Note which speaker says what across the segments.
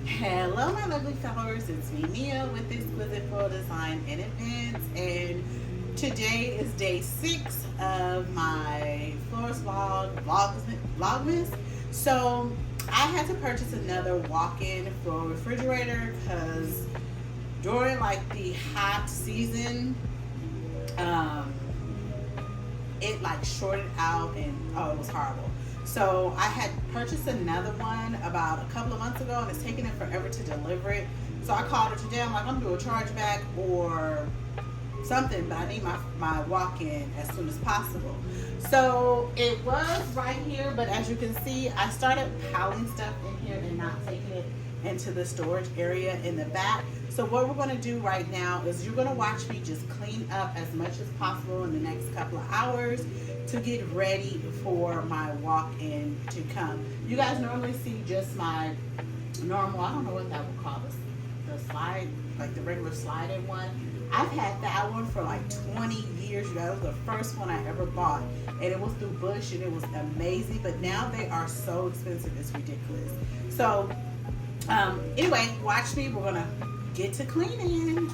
Speaker 1: Hello, my lovely followers. It's me, Mia, with Xquisite Floral Design and Events, and today is day 6 of my florist Vlogmas. So I had to purchase another walk-in floral refrigerator because during like the hot season, um, it like shorted out and oh, it was horrible. So I had purchased another one about a couple of months ago, and it's taking it forever to deliver it. So I called her today. I'm like, I'm gonna do a chargeback or something, but I need my walk-in as soon as possible. So it was right here, but as you can see, I started piling stuff in here and not taking it into the storage area in the back. So what we're going to do right now is you're going to watch me just clean up as much as possible in the next couple of hours to get ready for my walk-in to come. You guys normally see just my normal, I don't know what that would call this, the slide, like the regular slide-in one. I've had that one for like 20 years. You guys, it was the first one I ever bought, and it was through Bush, and it was amazing. But now they are so expensive, it's ridiculous. So anyway, watch me. We're gonna get to cleaning.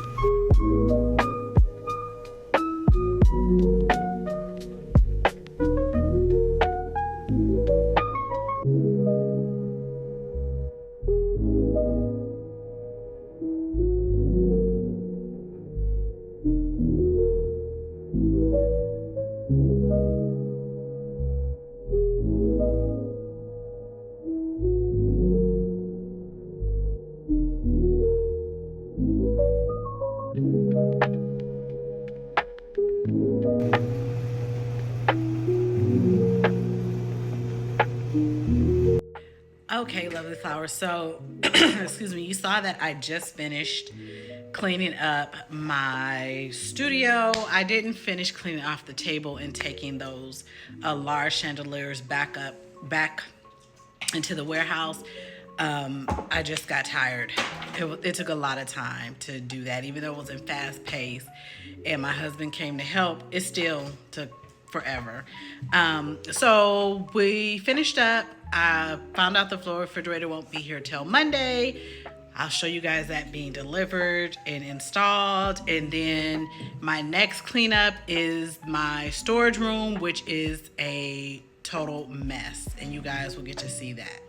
Speaker 1: Okay, lovely flowers. So, excuse me, you saw that I just finished cleaning up my studio. I didn't finish cleaning off the table and taking those large chandeliers back into the warehouse. I just got tired. It took a lot of time to do that, even though it was in fast pace and my husband came to help. It still took forever. So we finished up. I found out the floor refrigerator won't be here till Monday. I'll show you guys that being delivered and installed. And then my next cleanup is my storage room, which is a total mess. And you guys will get to see that.